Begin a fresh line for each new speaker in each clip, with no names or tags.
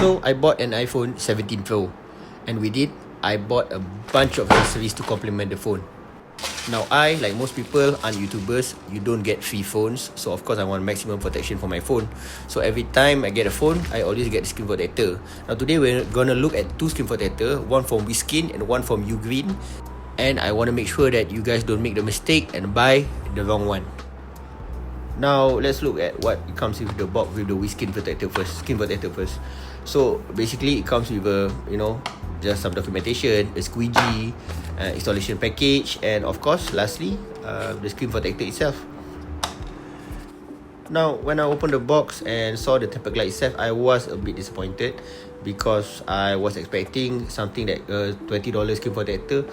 So I bought an iPhone 17 Pro, and with it, I bought a bunch of accessories to complement the phone. Now I, like most people, aren't YouTubers. You don't get free phones, so of course I want maximum protection for my phone. So every time I get a phone, I always get the screen protector. Now today we're gonna look at two screen protector, one from Whiskin and one from UGREEN. And I want to make sure that you guys don't make the mistake and buy the wrong one. Now let's look at what it comes with the box with the Whiskin protector first, screen protector first. So basically it comes with a, just some documentation, a squeegee, installation package, and of course lastly the screen protector itself. Now when I opened the box and saw the tempered glass itself, I was a bit disappointed because I was expecting something that a $20 screen protector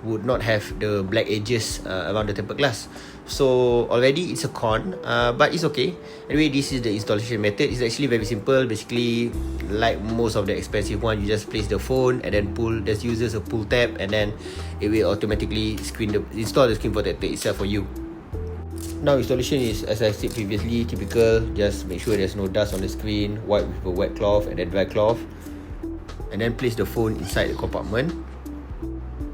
would not have the black edges around the tempered glass. So already it's a con, but it's okay. Anyway, this is the installation method. It's actually very simple. Basically, like most of the expensive one, you just place the phone and then pull. Just uses a pull tab, and then it will automatically install the screen protector itself for you. Now installation is, as I said previously, typical. Just make sure there's no dust on the screen. Wipe with a wet cloth and then dry cloth, and then place the phone inside the compartment.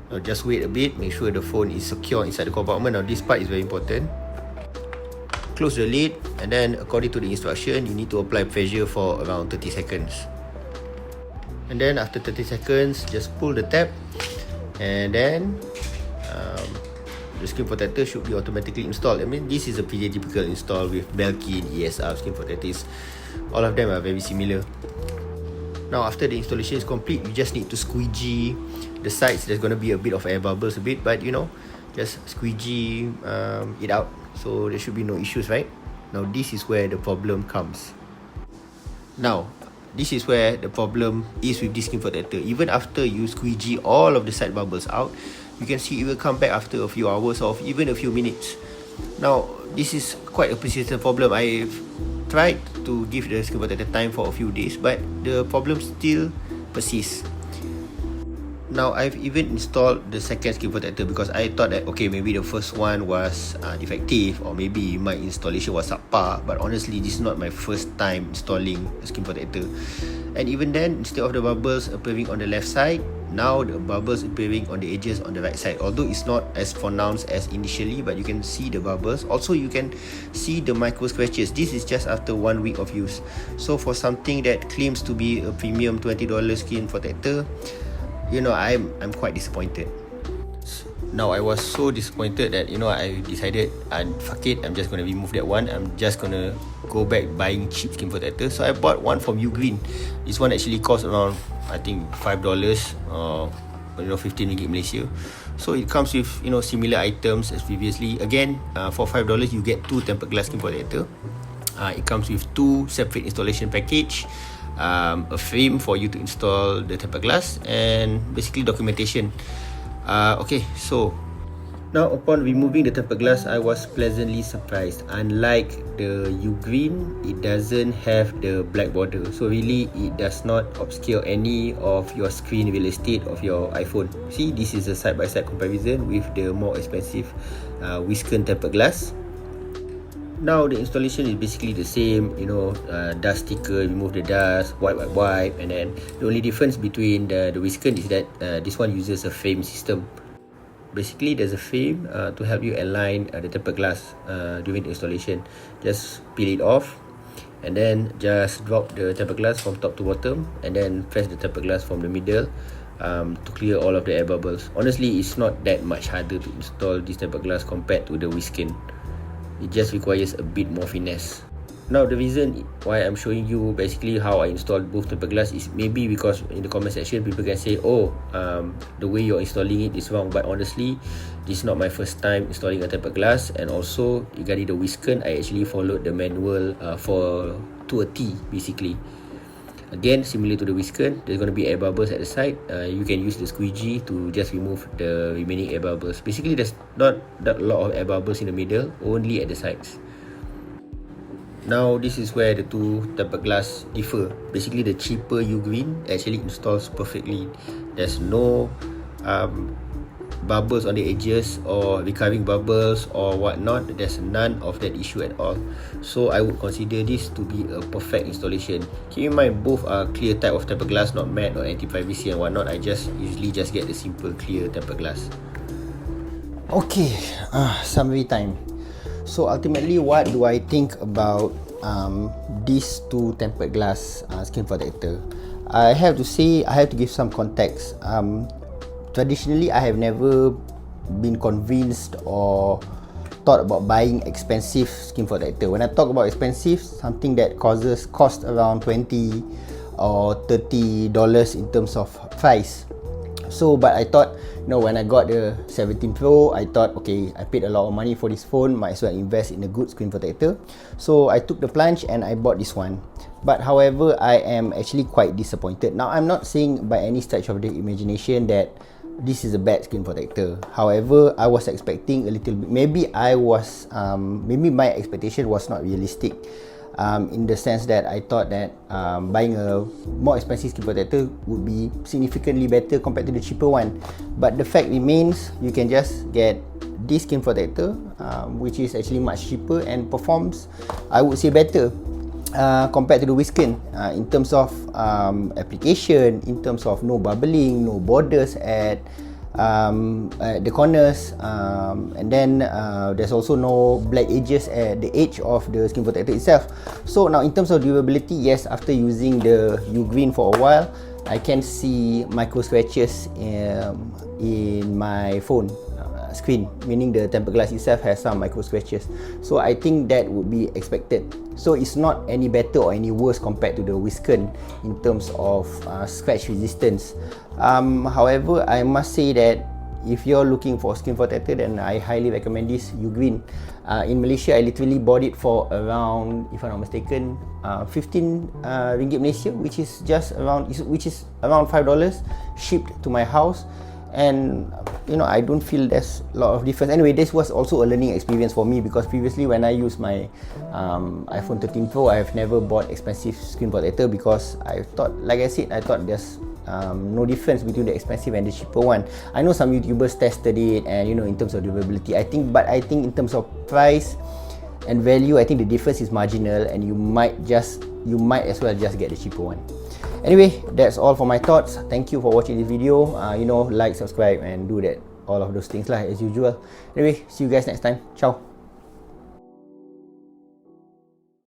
Now just wait a bit, make sure the phone is secure inside the compartment. Now this part is very important. Close the lid, and then according to the instruction, you need to apply pressure for around 30 seconds. And then after 30 seconds, just pull the tab, and then the screen protector should be automatically installed. I mean, this is a pretty typical install with Belkin, ESR screen protectors. All of them are very similar. Now after the installation is complete, you just need to squeegee the sides. There's going to be a bit of air bubbles a bit, but just squeegee it out, so there should be no issues, right? Now this is where the problem comes. Now this is where the problem is with this screen protector. Even after you squeegee all of the side bubbles out, you can see it will come back after a few hours or even a few minutes. Now this is quite a persistent problem. I've tried to give the screen protector time for a few days, but the problem still persists. Now I've even installed the second screen protector because I thought that okay, maybe the first one was defective, or maybe my installation was subpar. But honestly, this is not my first time installing a screen protector. And even then, instead of the bubbles appearing on the left side, now the bubbles appearing on the edges on the right side. Although it's not as pronounced as initially, but you can see the bubbles. Also, you can see the micro scratches. This is just after 1 week of use. So for something that claims to be a premium $20 screen protector, I'm quite disappointed. Now I was so disappointed that I decided, fuck it, I'm just gonna remove that one. I'm just gonna go back buying cheap screen protector. So I bought one from UGREEN. This one actually cost around, I think, $5 or 15 ringgit Malaysia. So it comes with similar items as previously. Again, for $5 you get two tempered glass screen protector. It comes with two separate installation package, a frame for you to install the tempered glass, and basically documentation. Okay, so now upon removing the tempered glass, I was pleasantly surprised. Unlike the UGREEN, it doesn't have the black border, so really it does not obscure any of your screen real estate of your iPhone. See, this is a side-by-side comparison with the more expensive Whiskin tempered glass. Now the installation is basically the same, dust sticker, remove the dust, wipe, and then the only difference between the Whiskin is that this one uses a frame system. Basically, there's a frame to help you align the tempered glass during the installation. Just peel it off, and then just drop the tempered glass from top to bottom, and then press the tempered glass from the middle to clear all of the air bubbles. Honestly, it's not that much harder to install this tempered glass compared to the Whiskin. It just requires a bit more finesse. Now the reason why I'm showing you basically how I installed both tempered glass is maybe because in the comment section people can say, the way you're installing it is wrong. But honestly, this is not my first time installing a tempered glass. And also regarding the Whiskin, I actually followed the manual to a T basically. Again, similar to the Whiskin, there's going to be air bubbles at the side. You can use the squeegee to just remove the remaining air bubbles. Basically, there's not that lot of air bubbles in the middle, only at the sides. Now, this is where the two tempered glass differ. Basically, the cheaper UGREEN actually installs perfectly. There's no bubbles on the edges or recurring bubbles or whatnot. There's none of that issue at all. So I would consider this to be a perfect installation. Keep in mind, both are clear type of tempered glass, not matte or anti-privacy and whatnot. I usually just get the simple clear tempered glass. Okay, summary time. So ultimately, what do I think about these two tempered glass screen protector? I have to say, I have to give some context. Traditionally, I have never been convinced or thought about buying expensive screen protector. When I talk about expensive, something that cost around $20 or $30 in terms of price. So, but I thought, when I got the 17 Pro, I thought, okay, I paid a lot of money for this phone, might as well invest in a good screen protector. So I took the plunge and I bought this one. But however, I am actually quite disappointed. Now, I'm not saying by any stretch of the imagination that this is a bad screen protector. However, I was expecting a little bit. Maybe my expectation was not realistic. In the sense that I thought that buying a more expensive screen protector would be significantly better compared to the cheaper one. But the fact remains, you can just get this screen protector, which is actually much cheaper and performs, I would say, better compared to the Whiskin in terms of application, in terms of no bubbling, no borders at the corners, and then there's also no black edges at the edge of the screen protector itself. So now, in terms of durability, yes, after using the UGREEN for a while, I can see micro scratches in my phone screen, meaning the tempered glass itself has some micro scratches. So I think that would be expected. So it's not any better or any worse compared to the Whiskin in terms of scratch resistance. However, I must say that if you're looking for a screen protector, then I highly recommend this UGREEN. In Malaysia, I literally bought it for around, if I'm not mistaken, 15 ringgit Malaysia, which is around $5 shipped to my house. And I don't feel there's a lot of difference. Anyway, this was also a learning experience for me, because previously when I used my iPhone 13 Pro, I have never bought expensive screen protector, because I thought, like I said, there's no difference between the expensive and the cheaper one. I know some YouTubers tested it, and in terms of durability, I think in terms of price and value, I think the difference is marginal, and you might as well just get the cheaper one. Anyway, that's all for my thoughts. Thank you for watching this video. Like, subscribe, and do all of those things as usual. Anyway, see you guys next time. Ciao.